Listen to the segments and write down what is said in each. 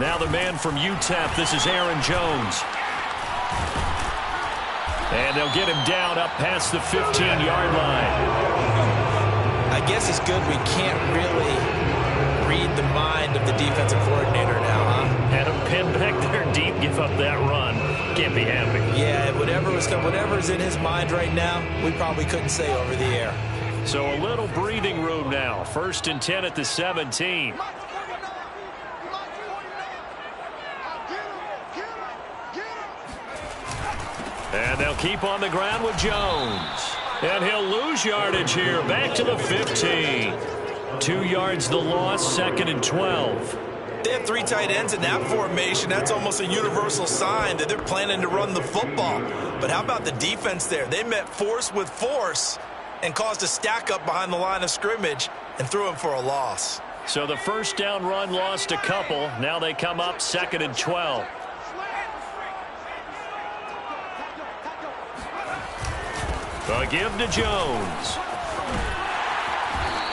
Now the man from UTEP, this is Aaron Jones. And they'll get him down up past the 15-yard line. I guess it's good we can't really read the mind of the defensive coordinator now, huh? Had him pinned back there deep, give up that run. Can't be happy. Yeah, whatever's in his mind right now, we probably couldn't say over the air. So a little breathing room now. 1st and 10 at the 17. And they'll keep on the ground with Jones. And he'll lose yardage here. Back to the 15. 2 yards the loss, 2nd and 12. They have 3 tight ends in that formation. That's almost a universal sign that they're planning to run the football. But how about the defense there? They met force with force and caused a stack up behind the line of scrimmage and threw him for a loss. So the 1st down run lost a couple. Now they come up 2nd and 12. A give to Jones.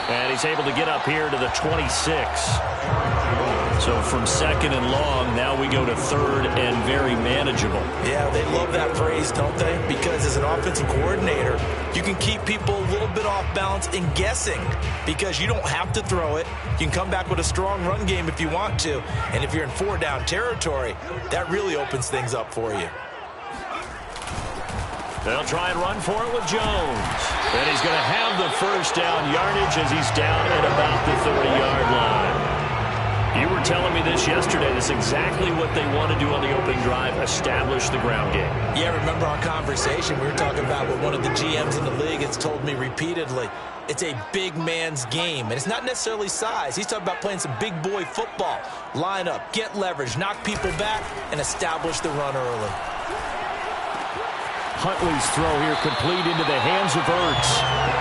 And he's able to get up here to the 26. So from 2nd and long, now we go to 3rd and very manageable. Yeah, they love that phrase, don't they? Because as an offensive coordinator, you can keep people a little bit off balance and guessing because you don't have to throw it. You can come back with a strong run game if you want to. And if you're in 4-down territory, that really opens things up for you. They'll try and run for it with Jones. And he's going to have the 1st down yardage as he's down at about the 30-yard line. You were telling me this yesterday. This is exactly what they want to do on the opening drive, establish the ground game. Yeah, remember our conversation? We were talking about what one of the GMs in the league has told me repeatedly. It's a big man's game, and it's not necessarily size. He's talking about playing some big boy football. Line up, get leverage, knock people back, and establish the run early. Huntley's throw here complete into the hands of Ertz.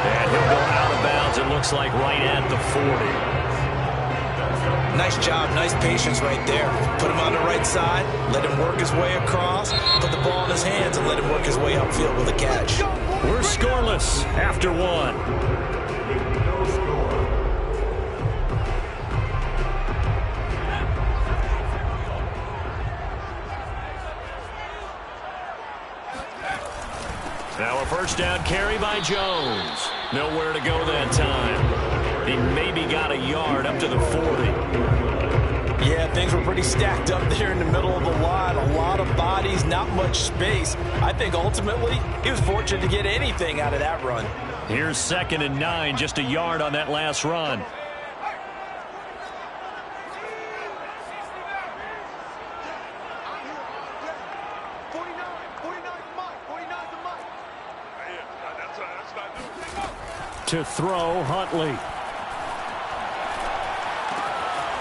And he'll go out of bounds, it looks like, right at the 40. Nice job, nice patience right there. Put him on the right side, let him work his way across, put the ball in his hands, and let him work his way upfield with a catch. We're scoreless after 1. Now a 1st down carry by Jones. Nowhere to go that time. He maybe got a yard up to the 40. Yeah, things were pretty stacked up there in the middle of the line. A lot of bodies, not much space. I think ultimately he was fortunate to get anything out of that run. Here's 2nd and 9, just a yard on that last run. To throw, Huntley.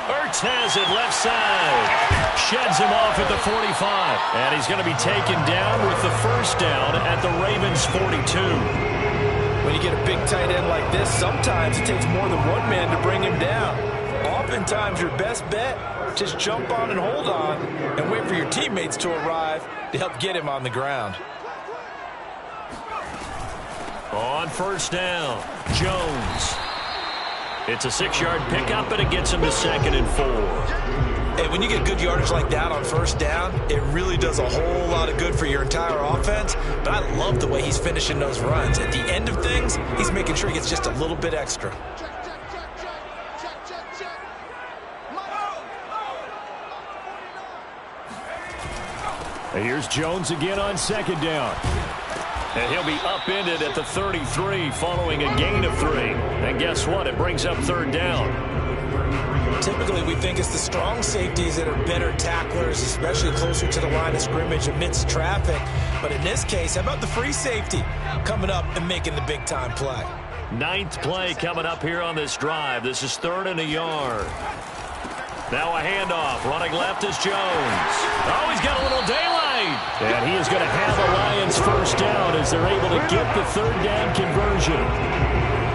Ertz has it left side. Sheds him off at the 45. And he's going to be taken down with the 1st down at the Ravens' 42. When you get a big tight end like this, sometimes it takes more than one man to bring him down. Oftentimes your best bet, just jump on and hold on and wait for your teammates to arrive to help get him on the ground. On 1st down, Jones. It's a 6-yard pickup, and it gets him to 2nd and 4. Hey, when you get good yardage like that on 1st down, it really does a whole lot of good for your entire offense. But I love the way he's finishing those runs. At the end of things, he's making sure he gets just a little bit extra. And here's Jones again on 2nd down. And he'll be upended at the 33 following a gain of 3. And guess what? It brings up 3rd down. Typically, we think it's the strong safeties that are better tacklers, especially closer to the line of scrimmage amidst traffic. But in this case, how about the free safety coming up and making the big-time play? 9th play coming up here on this drive. This is 3rd and a yard. Now a handoff. Running left is Jones. Oh, he's got a little daylight. And he is going to have a Lions 1st down as they're able to get the 3rd down conversion.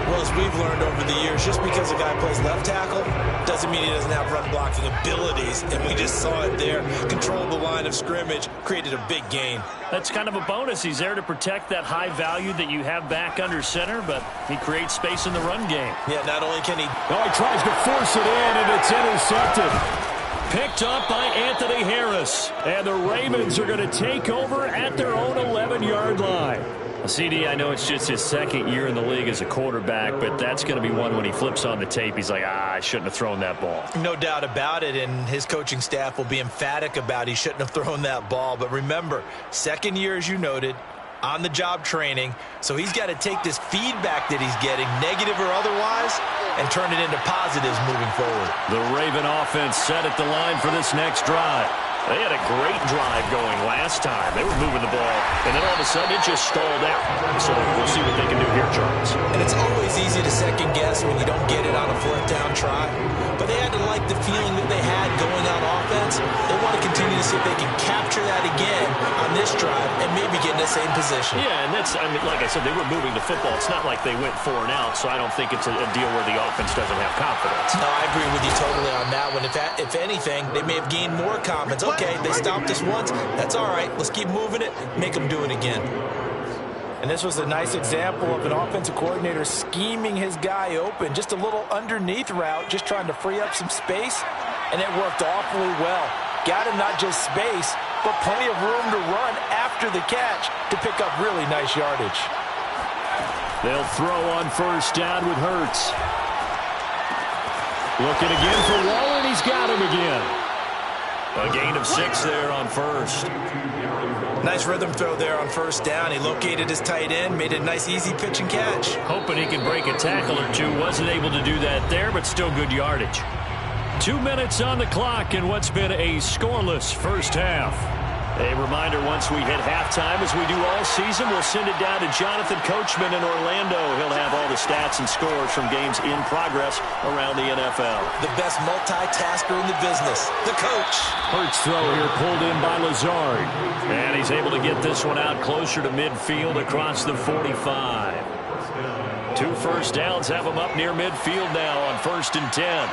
Well, as we've learned over the years, just because a guy plays left tackle doesn't mean he doesn't have run blocking abilities. And we just saw it there. Controlled the line of scrimmage, created a big gain. That's kind of a bonus. He's there to protect that high value that you have back under center, but he creates space in the run game. Yeah, not only can he... Oh, he tries to force it in, and it's intercepted. picked up by Anthony Harris. And the Ravens are going to take over at their own 11-yard line. CD, I know it's just his second year in the league as a quarterback, but that's going to be one when he flips on the tape. He's like, I shouldn't have thrown that ball. No doubt about it, and his coaching staff will be emphatic about he shouldn't have thrown that ball. But remember, second year, as you noted, on-the-job training, so he's got to take this feedback that he's getting, negative or otherwise, and turn it into positives moving forward. The Raven offense set at the line for this next drive. They had a great drive going last time. They were moving the ball, and then all of a sudden it just stalled out. So we'll see what they can do here, Charles. And it's always easy to second-guess when you don't get it on a fourth-down try. But they had to like the feeling that they had going on offense. They want to continue to see if they can capture that again on this drive and maybe get in the same position. Yeah, and that's, I mean, like I said, they were moving the football. It's not like they went 4 and out, so I don't think it's a deal where the offense doesn't have confidence. No, I agree with you totally on that one. If anything, they may have gained more confidence. Okay, they stopped us once. That's all right. Let's keep moving it. Make them do it again. And this was a nice example of an offensive coordinator scheming his guy open. Just a little underneath route, just trying to free up some space, and it worked awfully well. Got him not just space, but plenty of room to run after the catch to pick up really nice yardage. They'll throw on first down with Hurts. Looking again for Waller, and he's got him again. A gain of 6 there on first. Nice rhythm throw there on first down. He located his tight end, made a nice easy pitch and catch. Hoping he can break a tackle or two. Wasn't able to do that there, but still good yardage. 2 minutes on the clock in what's been a scoreless first half. A reminder, once we hit halftime, as we do all season, we'll send it down to Jonathan Coachman in Orlando. He'll have all the stats and scores from games in progress around the NFL. The best multitasker in the business, the coach. Hurts throw here pulled in by Lazard. And he's able to get this one out closer to midfield across the 45. 2 first downs have him up near midfield now on 1st and 10.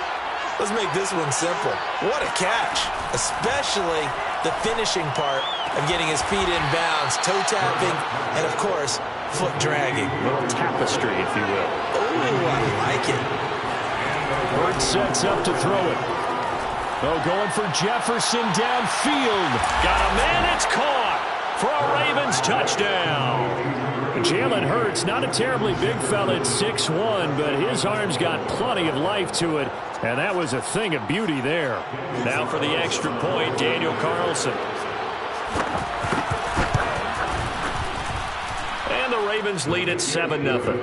Let's make this one simple. What a catch, especially the finishing part of getting his feet in bounds, toe tapping, and of course, foot dragging. A little tapestry, if you will. Oh, I like it. Hurts sets up to throw it. Oh, going for Jefferson downfield. Got a man, it's caught for a Ravens touchdown. Jalen Hurts, not a terribly big fella at 6'1", but his arms got plenty of life to it, and that was a thing of beauty there. Now for the extra point, Daniel Carlson. And the Ravens lead at 7-0.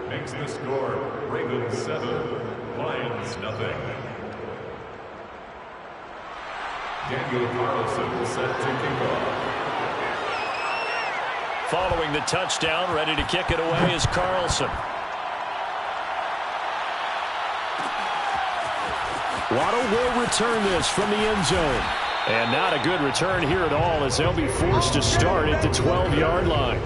Makes the score Ravens 7, Lions nothing. Daniel Carlson set to kick off. Following the touchdown, ready to kick it away is Carlson. Waddle will return this from the end zone. And not a good return here at all, as they'll be forced to start at the 12-yard line.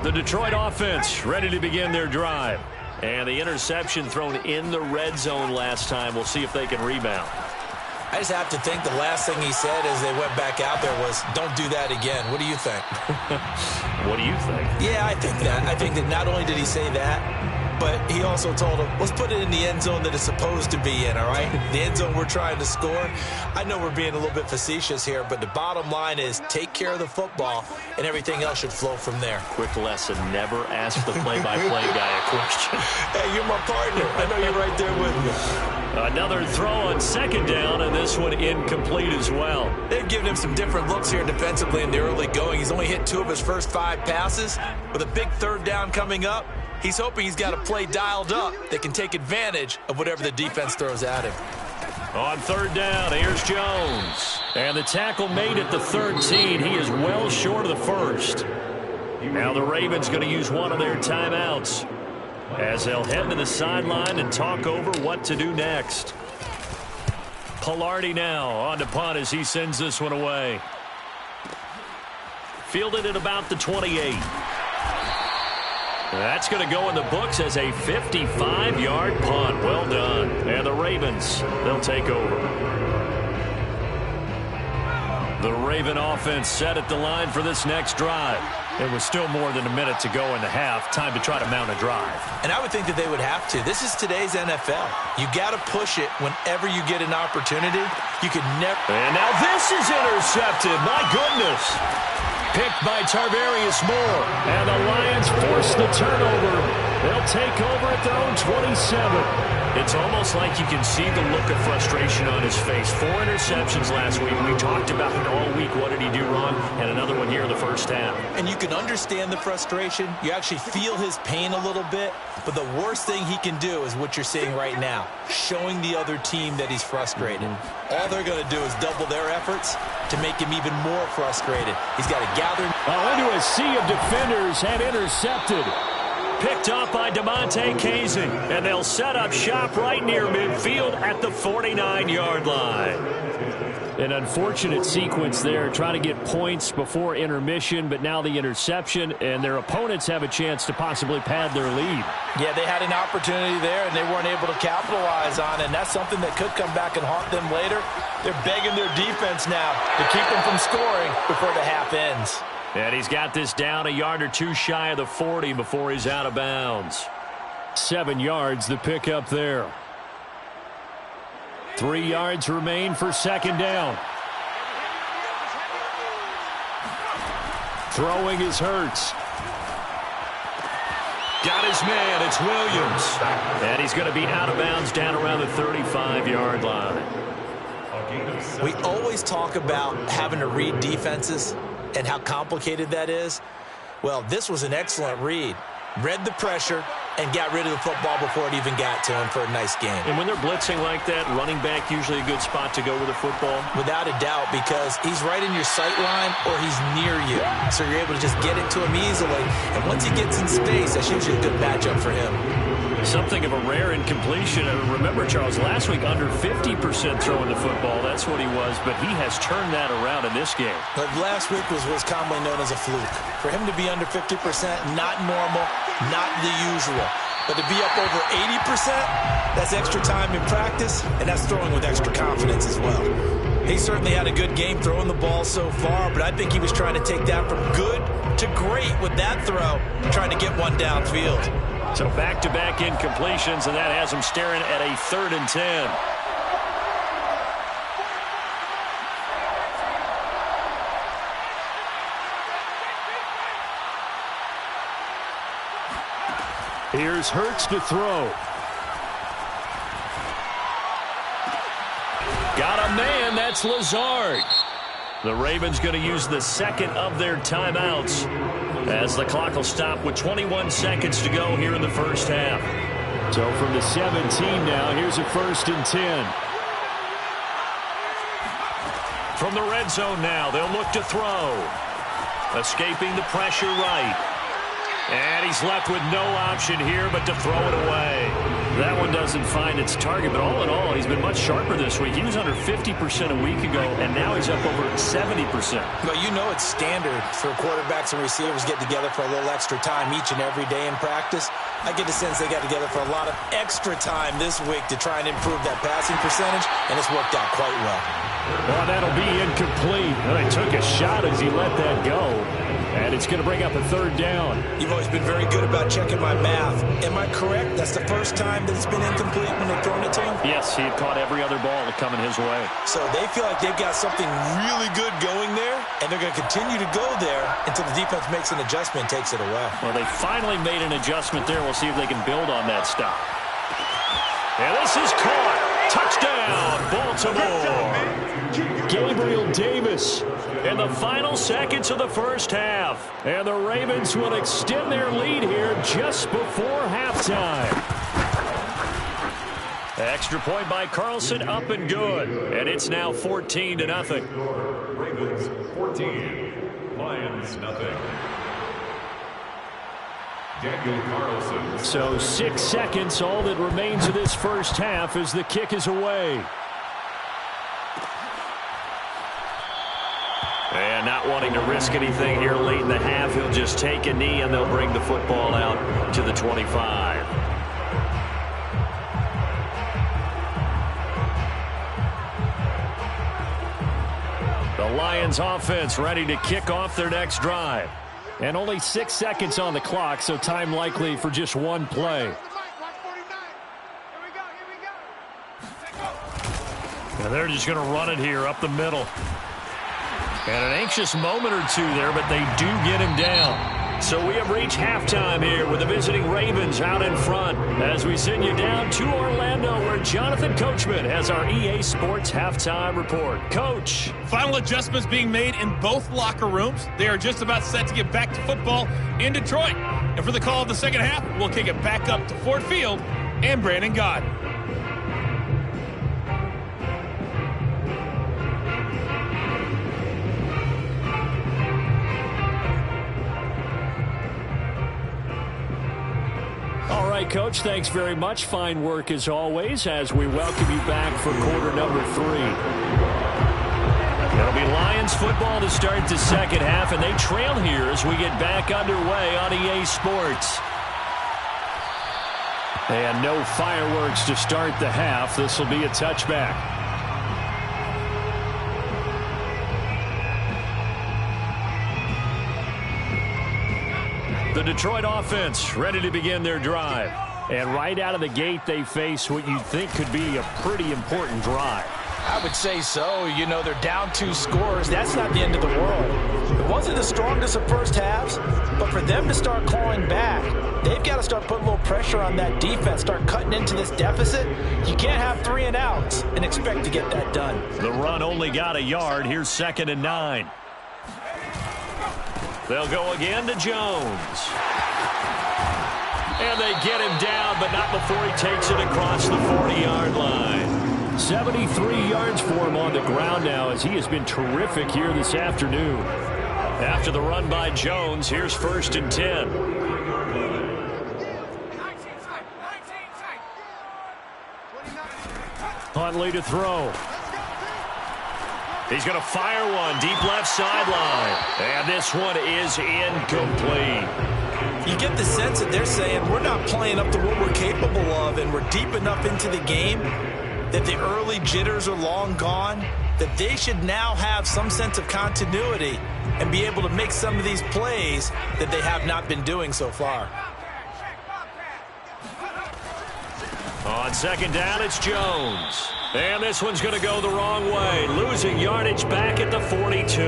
The Detroit offense ready to begin their drive. And the interception thrown in the red zone last time. We'll see if they can rebound. I just have to think the last thing he said as they went back out there was, don't do that again. What do you think? What do you think? Yeah, I think that. I think that not only did he say that, but he also told him, let's put it in the end zone that it's supposed to be in, all right? The end zone we're trying to score. I know we're being a little bit facetious here, but the bottom line is take care of the football, and everything else should flow from there. Quick lesson, never ask the play-by-play guy a question. Hey, you're my partner. I know you're right there with me. Another throw on 2nd down, and this one incomplete as well. They've given him some different looks here defensively in the early going. He's only hit 2 of his first 5 passes. With a big 3rd down coming up, he's hoping he's got a play dialed up that can take advantage of whatever the defense throws at him. On 3rd down, here's Jones. And the tackle made at the 13. He is well short of the 1st. Now the Ravens going to use one of their timeouts, as they'll head to the sideline and talk over what to do next. Pilardi now on to punt as he sends this one away. Fielded at about the 28. That's going to go in the books as a 55-yard punt. Well done. And the Ravens, they'll take over. The Raven offense set at the line for this next drive. It was still more than a minute to go in the half. Time to try to mount a drive. And I would think that they would have to. This is today's NFL. You got to push it whenever you get an opportunity. You could never. And now this is intercepted. My goodness. Picked by Tarvarius Moore. And the Lions force the turnover. They'll take over at their own 27. It's almost like you can see the look of frustration on his face. 4 interceptions last week. We talked about it all week. What did he do wrong? And another one here in the first half. And you can understand the frustration. You actually feel his pain a little bit. But the worst thing he can do is what you're seeing right now, showing the other team that he's frustrated. All they're going to do is double their efforts to make him even more frustrated. He's got to gather. Into a sea of defenders and intercepted. Picked up by DeMonte Casey. And they'll set up shop right near midfield at the 49-yard line. An unfortunate sequence there, trying to get points before intermission, but now the interception, and their opponents have a chance to possibly pad their lead. Yeah, they had an opportunity there, and they weren't able to capitalize on it, and that's something that could come back and haunt them later. They're begging their defense now to keep them from scoring before the half ends. And he's got this down a yard or two shy of the 40 before he's out of bounds. 7 yards, the pickup there. 3 yards remain for second down. Throwing is Hurts. Got his man, it's Williams. And he's going to be out of bounds down around the 35-yard line. We always talk about having to read defenses and how complicated that is. Well, this was an excellent read. Read the pressure and got rid of the football before it even got to him for a nice game. And when they're blitzing like that, running back usually a good spot to go with the football? Without a doubt, because he's right in your sight line or he's near you. So you're able to just get it to him easily. And once he gets in space, that's usually a good matchup for him. Something of a rare incompletion. Remember, Charles, last week under 50% throwing the football. That's what he was, but he has turned that around in this game. But last week was what's commonly known as a fluke. For him to be under 50%, not normal, not the usual. But to be up over 80%, that's extra time in practice, and that's throwing with extra confidence as well. He certainly had a good game throwing the ball so far, but I think he was trying to take that from good to great with that throw, trying to get one downfield. So back-to-back incompletions, and that has him staring at a 3rd and 10. Here's Hurts to throw. Got a man, that's Lazard. The Ravens going to use the second of their timeouts as the clock will stop with 21 seconds to go here in the first half. So from the 17 now, here's a 1st and 10. From the red zone now, they'll look to throw. Escaping the pressure right. And he's left with no option here but to throw it away. That one doesn't find its target, but all in all, he's been much sharper this week. He was under 50% a week ago, and now he's up over 70%. Well, you know it's standard for quarterbacks and receivers get together for a little extra time each and every day in practice. I get the sense they got together for a lot of extra time this week to try and improve that passing percentage, and it's worked out quite well. Well, that'll be incomplete. Well, he took a shot as he let that go. And it's going to bring up a 3rd down. You've always been very good about checking my math. Am I correct? That's the first time that it's been incomplete when they've thrown it to him? Yes, he had caught every other ball coming his way. So they feel like they've got something really good going there, and they're going to continue to go there until the defense makes an adjustment and takes it away. Well, they finally made an adjustment there. We'll see if they can build on that stop. And this is caught. Touchdown, Baltimore. Gabriel Davis in the final seconds of the first half. And the Ravens will extend their lead here just before halftime. Extra point by Carlson, up and good. And it's now 14-0. Ravens 14, Lions nothing. Daniel Carlson. So 6 seconds, all that remains of this first half as the kick is away. And not wanting to risk anything here late in the half, he'll just take a knee and they'll bring the football out to the 25. The Lions offense ready to kick off their next drive. And only 6 seconds on the clock, so time likely for just one play. And they're just going to run it here up the middle. And an anxious moment or two there, but they do get him down. So we have reached halftime here with the visiting Ravens out in front as we send you down to Orlando where Jonathan Coachman has our EA Sports halftime report. Coach. Final adjustments being made in both locker rooms. They are just about set to get back to football in Detroit. And for the call of the second half, we'll kick it back up to Ford Field and Brandon Gott. All right, Coach, thanks very much. Fine work as always as we welcome you back for quarter number 3. It'll be Lions football to start the second half, and they trail here as we get back underway on EA Sports. And no fireworks to start the half. This will be a touchback. The Detroit offense ready to begin their drive. And right out of the gate, they face what you'd think could be a pretty important drive. I would say so. You know, they're down 2 scores. That's not the end of the world. It wasn't the strongest of first halves, but for them to start clawing back, they've got to start putting a little pressure on that defense, start cutting into this deficit. You can't have 3 and outs and expect to get that done. The run only got a yard. Here's 2nd and 9. They'll go again to Jones. And they get him down, but not before he takes it across the 40-yard line. 73 yards for him on the ground now as he has been terrific here this afternoon. After the run by Jones, here's 1st and 10. Huntley to throw. He's going to fire one deep left sideline. And this one is incomplete. You get the sense that they're saying we're not playing up to what we're capable of, and we're deep enough into the game that the early jitters are long gone, that they should now have some sense of continuity and be able to make some of these plays that they have not been doing so far. On 2nd down, it's Jones. And this one's going to go the wrong way, losing yardage back at the 42.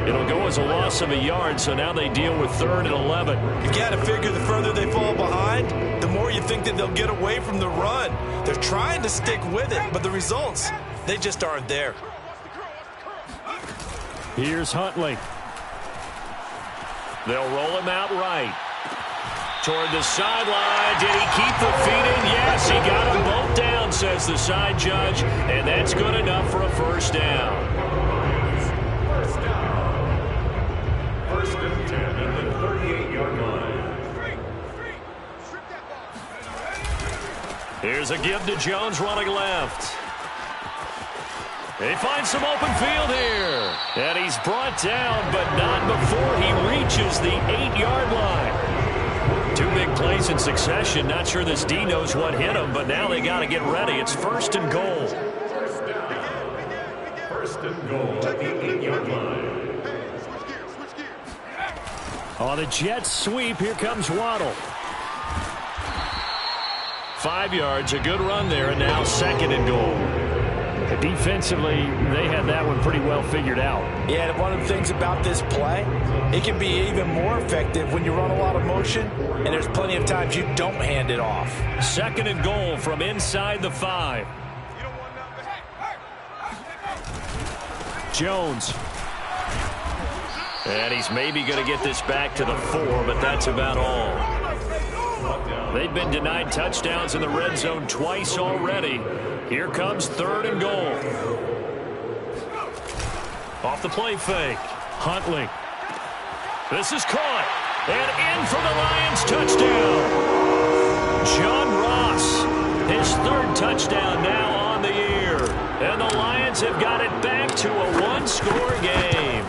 It'll go as a loss of a yard, so now they deal with 3rd and 11. You got to figure the further they fall behind, the more you think that they'll get away from the run. They're trying to stick with it, but the results, they just aren't there. Here's Huntley. They'll roll him out right. Toward the sideline. Did he keep the feet in? Yes, he got them both down, says the side judge, and that's good enough for a 1st down. 1st and 10 at the 38-yard line. Here's a give to Jones running left. They find some open field here. And he's brought down, but not before he reaches the 8-yard line. 2 big plays in succession. Not sure this D knows what hit him, but now they got to get ready. It's 1st and goal. 1st and goal at the 8-yard line. On the Jets sweep, here comes Waddle. 5 yards, a good run there, and now 2nd and goal. Defensively, they had that one pretty well figured out. Yeah, and one of the things about this play, it can be even more effective when you run a lot of motion, and there's plenty of times you don't hand it off. 2nd and goal from inside the 5. Jones. And he's maybe going to get this back to the 4, but that's about all. They've been denied touchdowns in the red zone twice already. Here comes 3rd and goal. Off the play fake. Huntley. This is caught. And in for the Lions touchdown. John Ross, his 3rd touchdown now on the year. And the Lions have got it back to a 1-score game.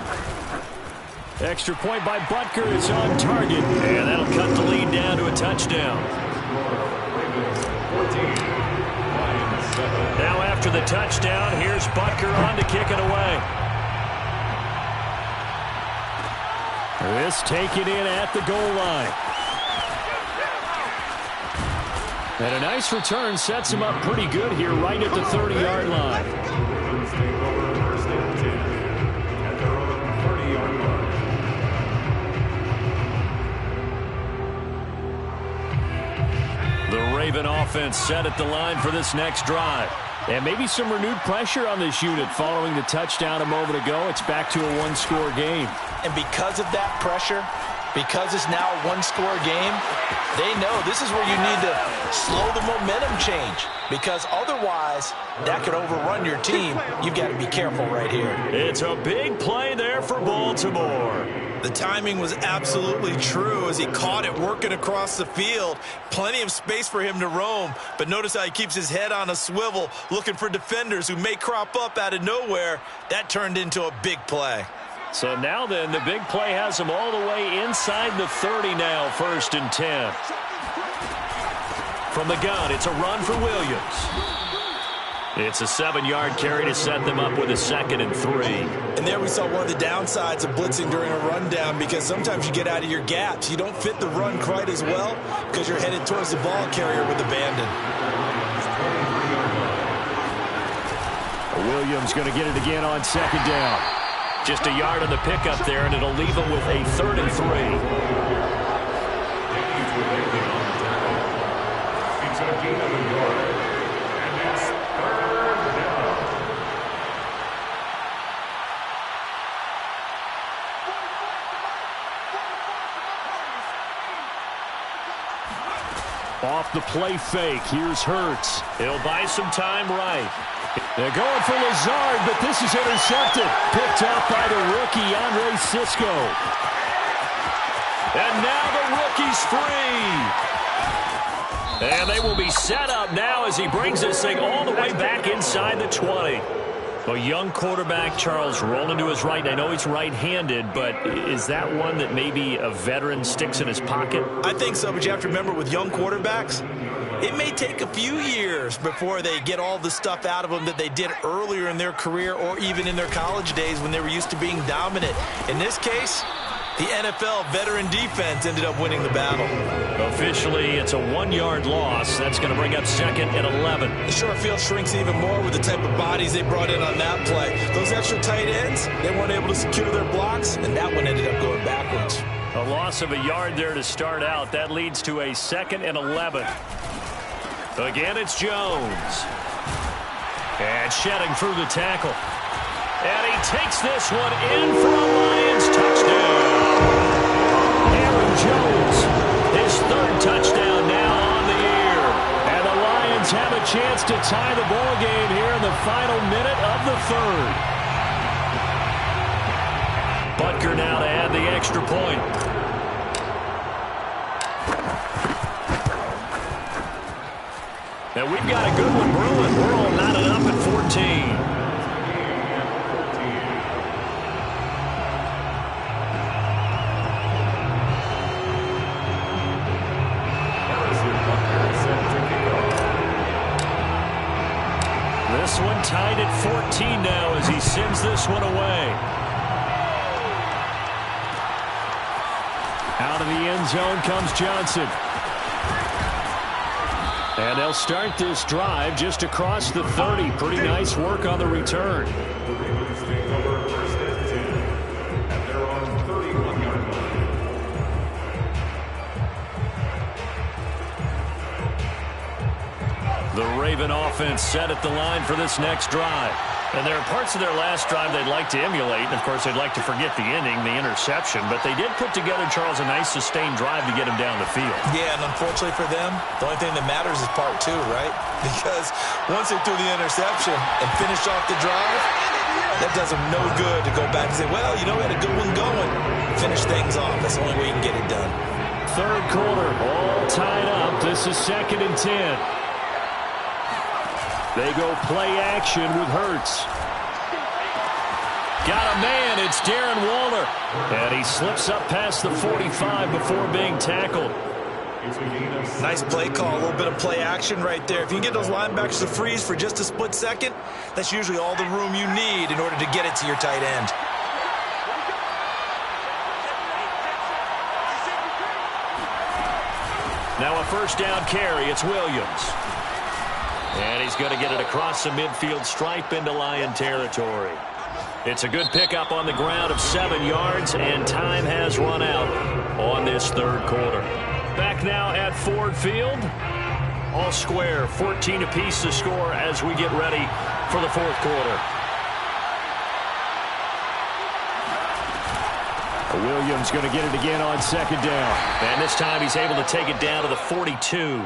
Extra point by Butker is on target. And that'll cut the lead down to a touchdown. Now after the touchdown, here's Butker on to kick it away. This taken in at the goal line. And a nice return sets him up pretty good here right at the 30-yard line. The Raven offense set at the line for this next drive. And maybe some renewed pressure on this unit following the touchdown a moment ago. It's back to a one-score game. And because of that pressure, because it's now a one-score game, they know this is where you need to slow the momentum change, because otherwise that could overrun your team. You've got to be careful right here. It's a big play there for Baltimore. The timing was absolutely true as he caught it working across the field. Plenty of space for him to roam, but notice how he keeps his head on a swivel looking for defenders who may crop up out of nowhere. That turned into a big play. So now then, the big play has him all the way inside the 30 now, 1st and 10. From the gun, it's a run for Williams. It's a 7-yard carry to set them up with a 2nd and 3. And there we saw one of the downsides of blitzing during a rundown, because sometimes you get out of your gaps. You don't fit the run quite as well because you're headed towards the ball carrier with abandon. Williams going to get it again on 2nd down. Just a yard on the pickup there, and it'll leave him with a 3rd and 3. It's a gain of a yard. And it's 3rd down. Off the play fake, here's Hurts. He'll buy some time right. They're going for Lazard, but this is intercepted. Picked up by the rookie, Andre Sisco. And now the rookie's free. And they will be set up now as he brings this thing all the way back inside the 20. A young quarterback, Charles, rolling to his right. I know he's right-handed, but is that one that maybe a veteran sticks in his pocket? I think so, but you have to remember with young quarterbacks, it may take a few years before they get all the stuff out of them that they did earlier in their career or even in their college days when they were used to being dominant. In this case, the NFL veteran defense ended up winning the battle. Officially, it's a 1-yard loss. That's going to bring up 2nd and 11. The short field shrinks even more with the type of bodies they brought in on that play. Those extra tight ends, they weren't able to secure their blocks, and that one ended up going backwards. A loss of a yard there to start out. That leads to a 2nd and 11. Again, it's Jones. And shedding through the tackle. And he takes this one in for a Lions touchdown. Aaron Jones, his 3rd touchdown now on the year. And the Lions have a chance to tie the ball game here in the final minute of the 3rd. Butker now to add the extra point. And we've got a good one brewing. We're all knotted up at 14. This one tied at 14 now as he sends this one away. Out of the end zone comes Johnson. And they'll start this drive just across the 30. Pretty nice work on the return. The Ravens take over 1st and 10. And they're on 31-yard line. The Raven offense set at the line for this next drive. And there are parts of their last drive they'd like to emulate. And, of course, they'd like to forget the ending, the interception. But they did put together, Charles, a nice sustained drive to get him down the field. Yeah, and unfortunately for them, the only thing that matters is part 2, right? Because once they threw the interception and finished off the drive, that does them no good to go back and say, well, you know, we had a good one going. Finish things off. That's the only way you can get it done. 3rd quarter, all tied up. This is 2nd and 10. They go play action with Hurts. Got a man, it's Darren Waller. And he slips up past the 45 before being tackled. Nice play call, a little bit of play action right there. If you can get those linebackers to freeze for just a split second, that's usually all the room you need in order to get it to your tight end. first down carry. It's Williams. And he's going to get it across the midfield stripe into Lion territory. It's a good pickup on the ground of 7 yards, and time has run out on this third quarter. Back now at Ford Field. All square, 14 apiece to score as we get ready for the fourth quarter. Williams going to get it again on second down. And this time he's able to take it down to the 42.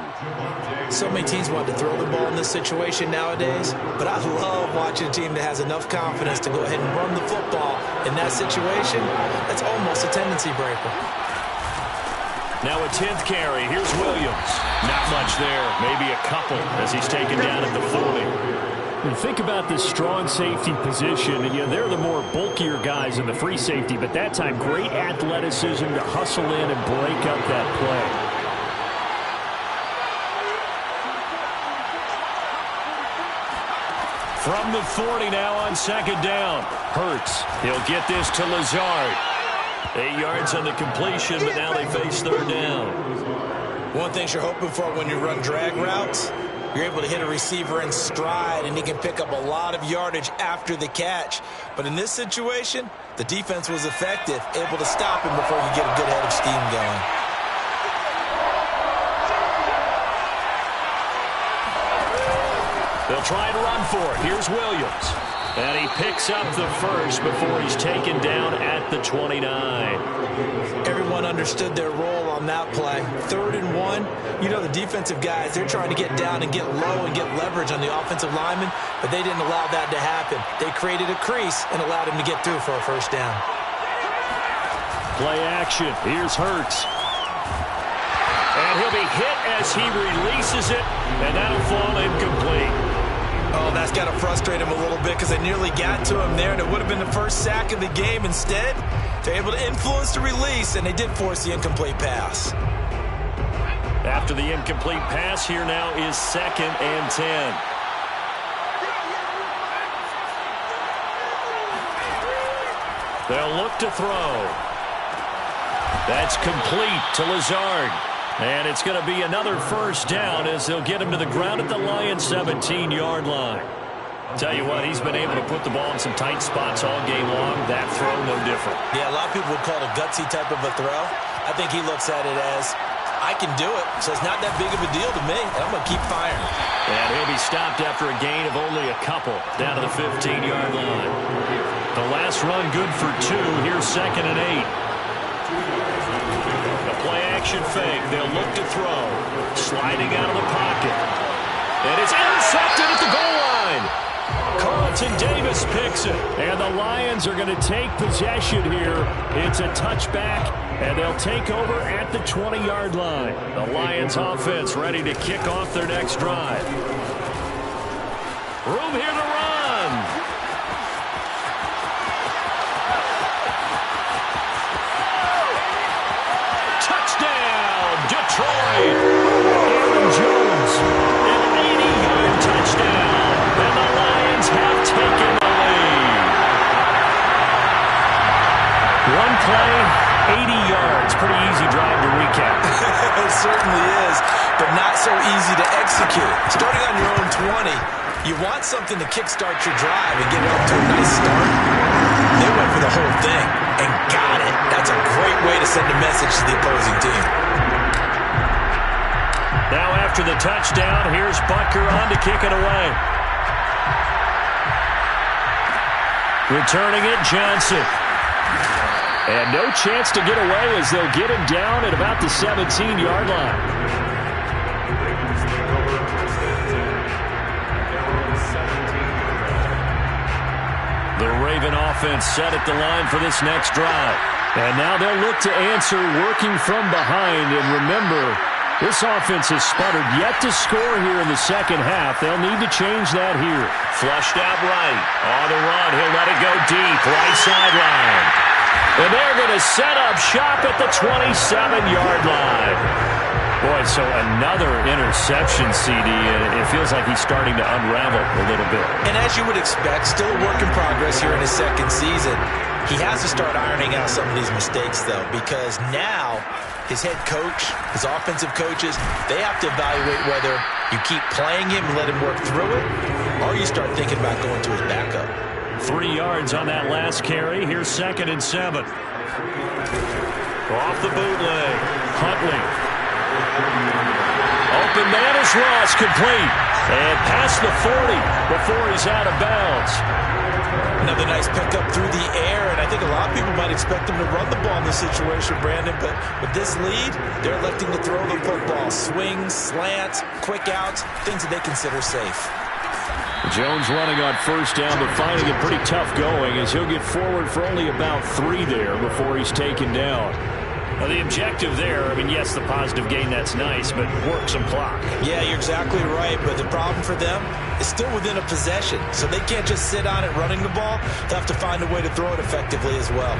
So many teams want to throw the ball in this situation nowadays, but I love watching a team that has enough confidence to go ahead and run the football in that situation. That's almost a tendency breaker. Now a 10th carry. Here's Williams. Not much there. Maybe a couple as he's taken down at the 40. You think about this strong safety position, and they're the more bulkier guys in the free safety, but that time great athleticism to hustle in and break up that play. From the 40 now on second down. Hurts. He'll get this to Lazard. 8 yards on the completion, but now they face third down. One thing you're hoping for when you run drag routes, you're able to hit a receiver in stride, and he can pick up a lot of yardage after the catch. But in this situation, the defense was effective, able to stop him before he get a good head of steam going. They'll try and run for it. Here's Williams. And he picks up the first before he's taken down at the 29. Everyone understood their role on that play. 3rd and 1. You know the defensive guys, they're trying to get down and get low and get leverage on the offensive lineman, but they didn't allow that to happen. They created a crease and allowed him to get through for a first down. Play action. Here's Hurts. And he'll be hit as he releases it, and that'll fall incomplete. Oh, that's got to frustrate him a little bit because they nearly got to him there, and it would have been the first sack of the game. Instead, they're able to influence the release, and they did force the incomplete pass. After the incomplete pass, here now is 2nd and 10. They'll look to throw. That's complete to Lazard. And it's going to be another first down as they'll get him to the ground at the Lions' 17-yard line. Tell you what, he's been able to put the ball in some tight spots all game long. That throw, no different. Yeah, a lot of people would call it a gutsy type of a throw. I think he looks at it as, I can do it, so it's not that big of a deal to me, and I'm going to keep firing. And he'll be stopped after a gain of only a couple down to the 15-yard line. The last run good for 2. Here's 2nd and 8. Play-action fake. They'll look to throw. Sliding out of the pocket. And it's intercepted at the goal line. Carlton Davis picks it. And the Lions are going to take possession here. It's a touchback, and they'll take over at the 20-yard line. The Lions offense ready to kick off their next drive. Room here to run. Detroit. Aaron Jones, an 80-yard touchdown, and the Lions have taken the lead. One play, 80 yards. Pretty easy drive to recap. It certainly is, but not so easy to execute. Starting on your own 20, you want something to kickstart your drive and get it off to a nice start. They went for the whole thing and got it. That's a great way to send a message to the opposing team. Now after the touchdown, here's Butker on to kick it away. Returning it, Johnson. And no chance to get away as they'll get him down at about the 17-yard line. The Raven offense set at the line for this next drive. And now they'll look to answer working from behind. And remember, this offense has sputtered yet to score here in the second half. They'll need to change that here. Flushed out right. On the run. He'll let it go deep. Right sideline. And they're going to set up shop at the 27-yard line. Boy, so another interception, CD, and it feels like he's starting to unravel a little bit. And as you would expect, still a work in progress here in his second season. He has to start ironing out some of these mistakes, though, because now his head coach, his offensive coaches, they have to evaluate whether you keep playing him and let him work through it, or you start thinking about going to his backup. 3 yards on that last carry. Here's 2nd and 7. Off the bootleg. Huntley. Open man is Ross, complete. And past the 40 before he's out of bounds. Another nice pickup through the air, and I think a lot of people might expect him to run the ball in this situation, Brandon, but with this lead, they're electing to throw the football. Swings, slants, quick outs, things that they consider safe. Jones running on first down, but finding it pretty tough going as he'll get forward for only about 3 there before he's taken down. Well, the objective there, I mean, yes, the positive gain, that's nice, but work some clock. Yeah, you're exactly right, but the problem for them is still within a possession, so they can't just sit on it running the ball. They'll have to find a way to throw it effectively as well.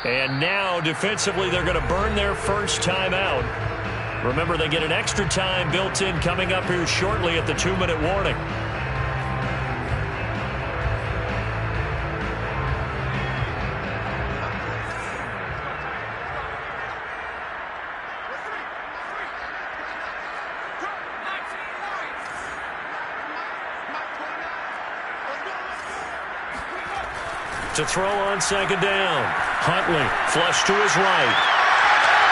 And now, defensively, they're going to burn their first timeout. Remember, they get an extra time built in coming up here shortly at the 2-minute warning. To throw on 2nd down. Huntley, flush to his right.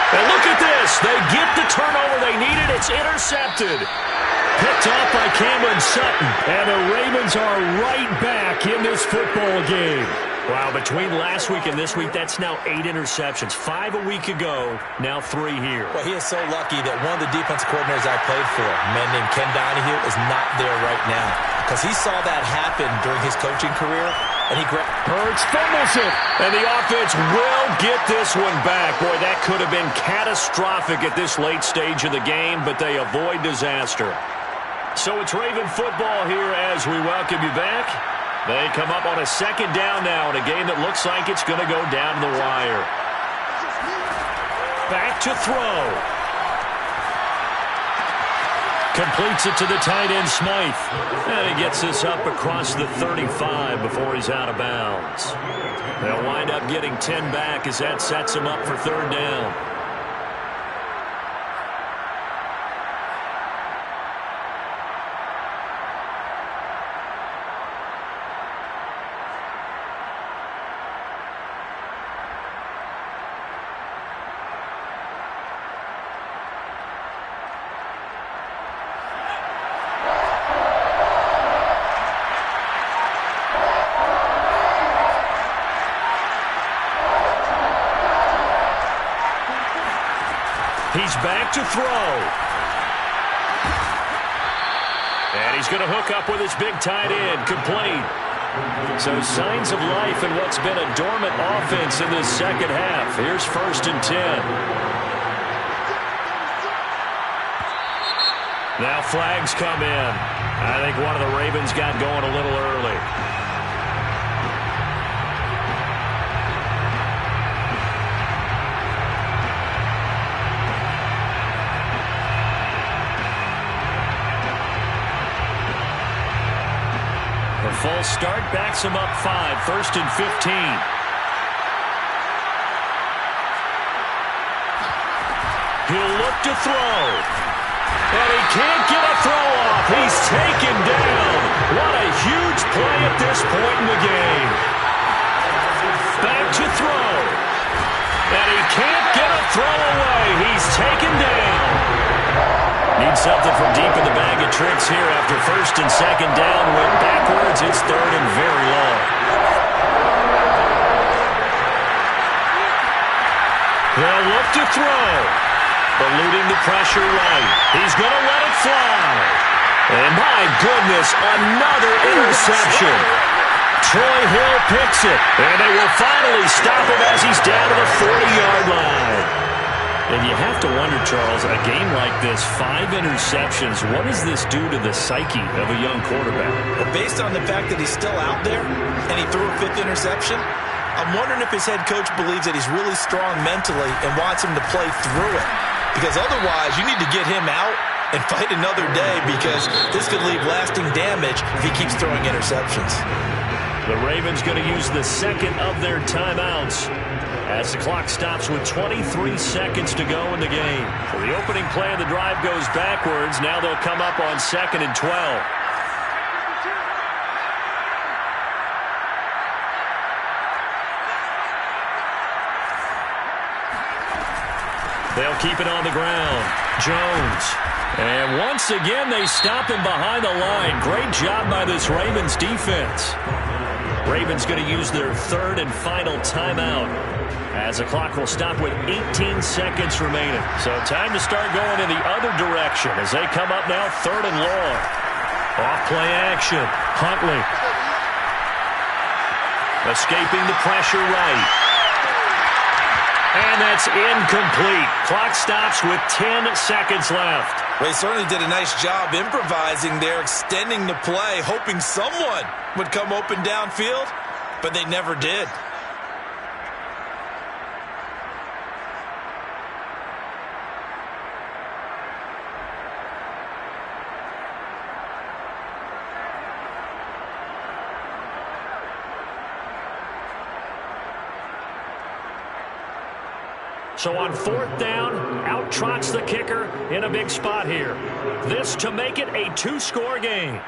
And look at this. They get the turnover they needed. It's intercepted. Picked off by Cameron Sutton. And the Ravens are right back in this football game. Wow, between last week and this week, that's now 8 interceptions. 5 a week ago, now 3 here. Well, he is so lucky that one of the defensive coordinators I played for, a man named Ken Donahue, is not there right now. Because he saw that happen during his coaching career, and he grabbed. Hurts fumbles it. And the offense will get this one back. Boy, that could have been catastrophic at this late stage of the game, but they avoid disaster. So it's Raven football here as we welcome you back. They come up on a 2nd down now in a game that looks like it's going to go down to the wire. Back to throw. Completes it to the tight end, Smythe. And he gets this up across the 35 before he's out of bounds. They'll wind up getting 10 back as that sets him up for 3rd down. He's back to throw. And he's going to hook up with his big tight end, complete. So signs of life in what's been a dormant offense in this second half. Here's 1st and 10. Now flags come in. I think one of the Ravens got going a little early. Full start backs him up 5, 1st and 15. He'll look to throw. And he can't get a throw off. He's taken down. What a huge play at this point in the game. Back to throw. And he can't get a throw away. He's taken down. Need something from deep in the bag of tricks here after 1st and 2nd down. Went backwards. It's 3rd and very long. They'll look to throw. Eluding the pressure right. He's going to let it fly. And my goodness, another interception. Troy Hill picks it. And they will finally stop him as he's down to the 40-yard line. And you have to wonder, Charles, a game like this, 5 interceptions, what does this do to the psyche of a young quarterback? Well, based on the fact that he's still out there and he threw a 5th interception, I'm wondering if his head coach believes that he's really strong mentally and wants him to play through it. Because otherwise, you need to get him out and fight another day, because this could leave lasting damage if he keeps throwing interceptions. The Ravens going to use the second of their timeouts as the clock stops with 23 seconds to go in the game. So the opening play of the drive goes backwards. Now they'll come up on 2nd and 12. They'll keep it on the ground. Jones. And once again, they stop him behind the line. Great job by this Ravens defense. Ravens going to use their third and final timeout as the clock will stop with 18 seconds remaining. So time to start going in the other direction as they come up now 3rd and long. Off play action. Huntley. Escaping the pressure right. And that's incomplete. Clock stops with 10 seconds left. They certainly did a nice job improvising there, extending the play, hoping someone would come open downfield, but they never did. So on 4th down, out trots the kicker in a big spot here. This to make it a 2-score game.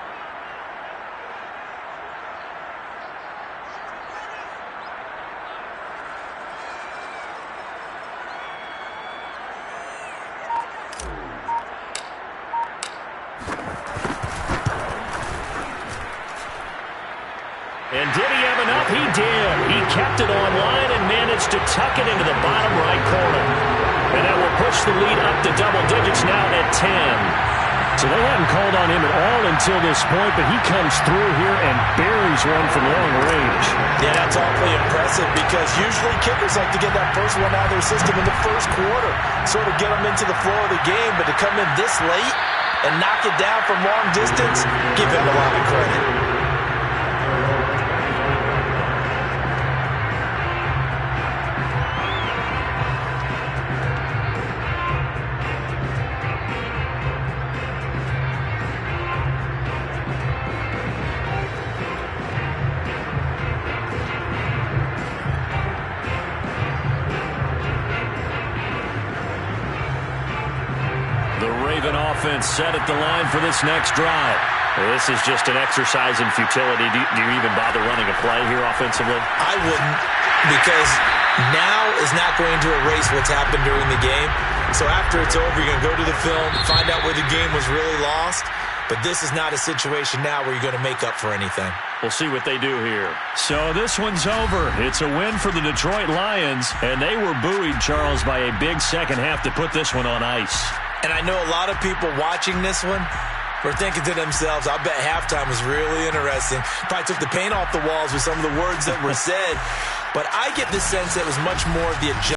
And did he have enough? He did. He kept it online and managed to tuck it into the bottom right corner. And that will push the lead up to double digits now at 10. So they hadn't called on him at all until this point, but he comes through here and buries one from long range. Yeah, that's awfully impressive, because usually kickers like to get that first one out of their system in the first quarter, sort of get them into the flow of the game, but to come in this late and knock it down from long distance, give him a lot of credit. Offense set at the line for this next drive. This is just an exercise in futility. Do you even bother running a play here offensively? I wouldn't, because now is not going to erase what's happened during the game. So after it's over, you're going to go to the film, find out where the game was really lost. But this is not a situation now where you're going to make up for anything. We'll see what they do here. So this one's over. It's a win for the Detroit Lions, and they were buoyed, Charles, by a big second half to put this one on ice. And I know a lot of people watching this one were thinking to themselves, I bet halftime was really interesting. Probably took the paint off the walls with some of the words that were said. But I get the sense that it was much more of the adjustment.